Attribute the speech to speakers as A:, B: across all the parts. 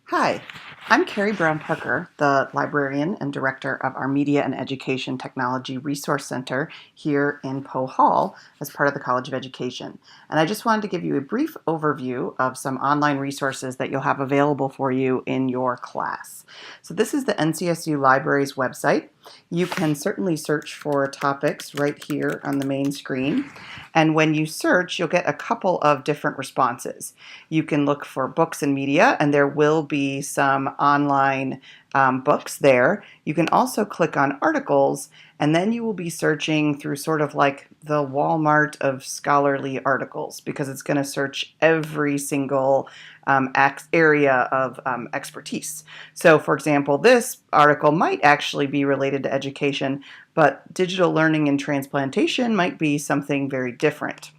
A: Hi, I'm Carrie Brown Parker, the librarian and director of our Media and Education Technology Resource Center here in Poe Hall as part of the College of Education. And I just wanted to give you a brief overview of some online resources that you'll have available for you in your class. So this is the NCSU Library's website. You can certainly search for topics right here on the main screen. And when you search, you'll get a couple of different responses. You can look for books and media, and there will be some online books there. You can also click on articles, and then you will be searching through sort of like the Walmart of scholarly articles, because it's going to search every single area of expertise. So, for example, this article might actually be related to education, but digital learning and transplantation might be something very different.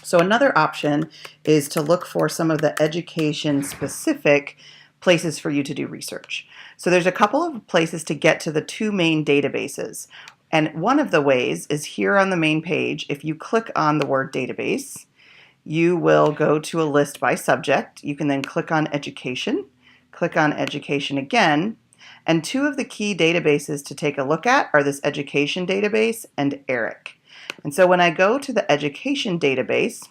A: So another option is to look for some of the education-specific places for you to do research. So there's a couple of places to get to the two main databases. And one of the ways is here on the main page. If you click on the word database, you will go to a list by subject. You can then click on education again, and two of the key databases to take a look at are this education database and ERIC. And so when I go to the education database,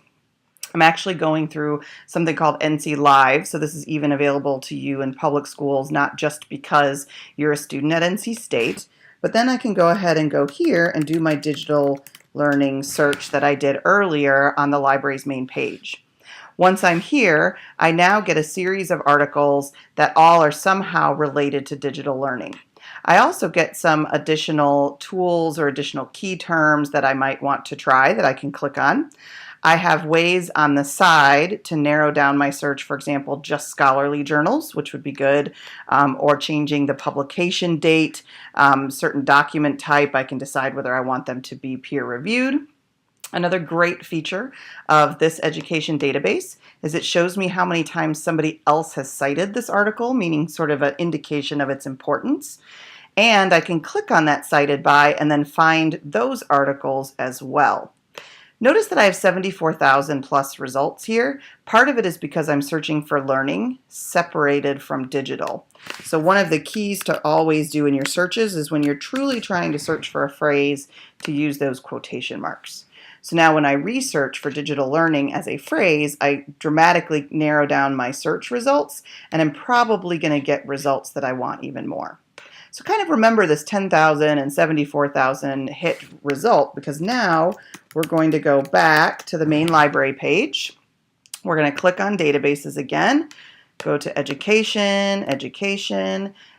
A: I'm actually going through something called NC Live. So this is even available to you in public schools, not just because you're a student at NC State. But then I can go ahead and go here and do my digital learning search that I did earlier on the library's main page. Once I'm here, I now get a series of articles that all are somehow related to digital learning. I also get some additional tools or additional key terms that I might want to try that I can click on. I have ways on the side to narrow down my search, for example, just scholarly journals, which would be good, or changing the publication date, certain document type. I can decide whether I want them to be peer-reviewed. Another great feature of this education database is it shows me how many times somebody else has cited this article, meaning sort of an indication of its importance. And I can click on that cited by and then find those articles as well. Notice that I have 74,000 plus results here. Part of it is because I'm searching for learning separated from digital. So one of the keys to always do in your searches is when you're truly trying to search for a phrase to use those quotation marks. So now when I research for digital learning as a phrase, I dramatically narrow down my search results, and I'm probably going to get results that I want even more. So kind of remember this 10,000 and 74,000 hit result, because now we're going to go back to the main library page. We're going to click on databases again, go to education,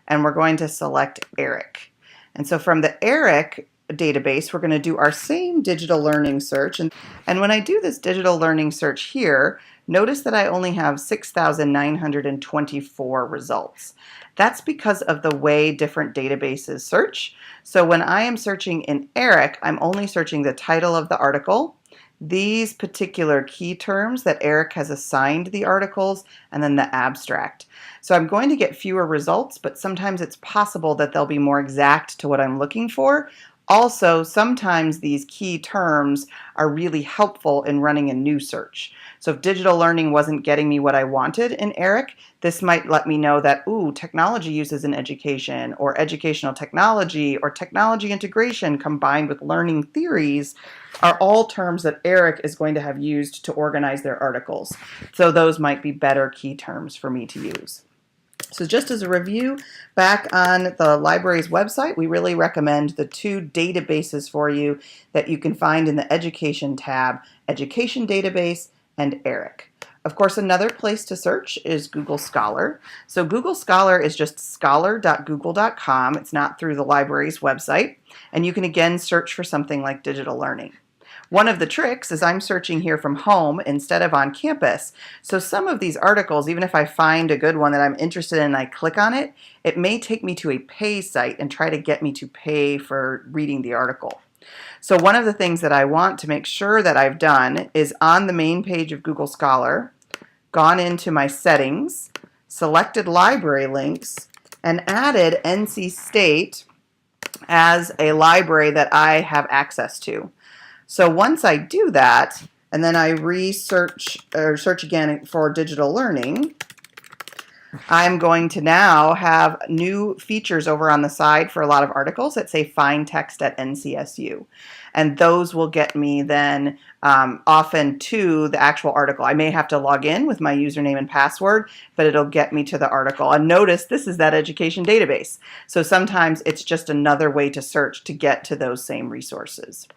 A: and we're going to select ERIC. And so from the ERIC database, we're going to do our same digital learning search. And when I do this digital learning search here, notice that I only have 6,924 results. That's because of the way different databases search. So when I am searching in ERIC, I'm only searching the title of the article, these particular key terms that ERIC has assigned the articles, and then the abstract. So I'm going to get fewer results, but sometimes it's possible that they'll be more exact to what I'm looking for. Also, sometimes these key terms are really helpful in running a new search. So if digital learning wasn't getting me what I wanted in ERIC, this might let me know that, technology uses in education, or educational technology, or technology integration combined with learning theories are all terms that ERIC is going to have used to organize their articles. So those might be better key terms for me to use. So just as a review, back on the library's website, we really recommend the two databases for you that you can find in the Education tab, Education Database and ERIC. Of course, another place to search is Google Scholar. So Google Scholar is just scholar.google.com. It's not through the library's website. And you can again search for something like digital learning. One of the tricks is I'm searching here from home instead of on campus. So some of these articles, even if I find a good one that I'm interested in and I click on it, it may take me to a pay site and try to get me to pay for reading the article. So one of the things that I want to make sure that I've done is on the main page of Google Scholar, gone into my settings, selected library links, and added NC State as a library that I have access to. So once I do that, and then I search again for digital learning, I'm going to now have new features over on the side for a lot of articles that say find text at NCSU. And those will get me then often to the actual article. I may have to log in with my username and password, but it'll get me to the article. And notice this is that education database. So sometimes it's just another way to search to get to those same resources.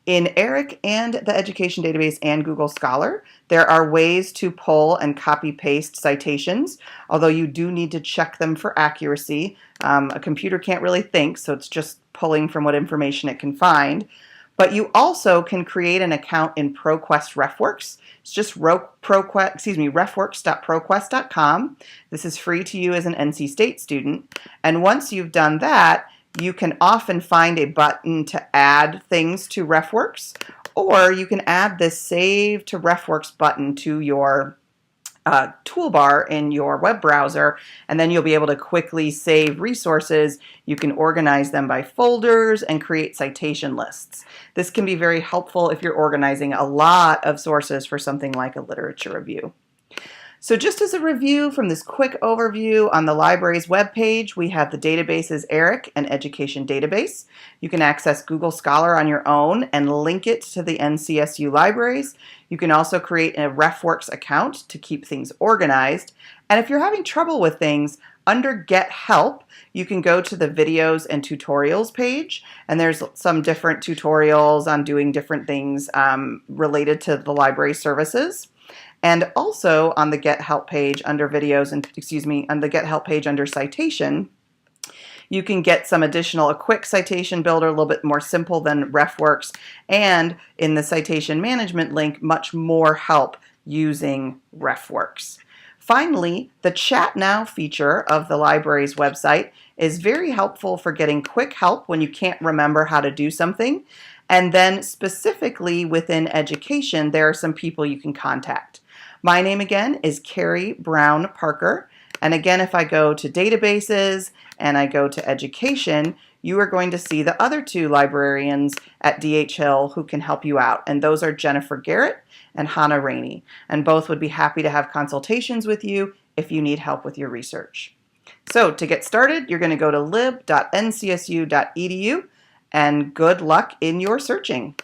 A: In ERIC and the Education Database and Google Scholar, there are ways to pull and copy-paste citations, although you do need to check them for accuracy. A computer can't really think, so it's just pulling from what information it can find. But you also can create an account in ProQuest RefWorks. It's just refworks.proquest.com. This is free to you as an NC State student. And once you've done that, you can often find a button to add things to RefWorks, or you can add this Save to RefWorks button to your toolbar in your web browser, and then you'll be able to quickly save resources. You can organize them by folders and create citation lists. This can be very helpful if you're organizing a lot of sources for something like a literature review. So just as a review from this quick overview, on the library's webpage, we have the databases ERIC and Education Database. You can access Google Scholar on your own and link it to the NCSU libraries. You can also create a RefWorks account to keep things organized. And if you're having trouble with things, under Get Help, you can go to the videos and tutorials page, and there's some different tutorials on doing different things related to the library services. And also on the Get Help page under videos and, on the Get Help page under citation, you can get some additional, a quick citation builder, a little bit more simple than RefWorks, and in the citation management link, much more help using RefWorks. Finally, the Chat Now feature of the library's website is very helpful for getting quick help when you can't remember how to do something. And then specifically within education, there are some people you can contact. My name again is Carrie Brown Parker. And again, if I go to databases and I go to education, you are going to see the other two librarians at D.H. Hill who can help you out. And those are Jennifer Garrett and Hannah Rainey. And both would be happy to have consultations with you if you need help with your research. So to get started, you're going to go to lib.ncsu.edu, and good luck in your searching.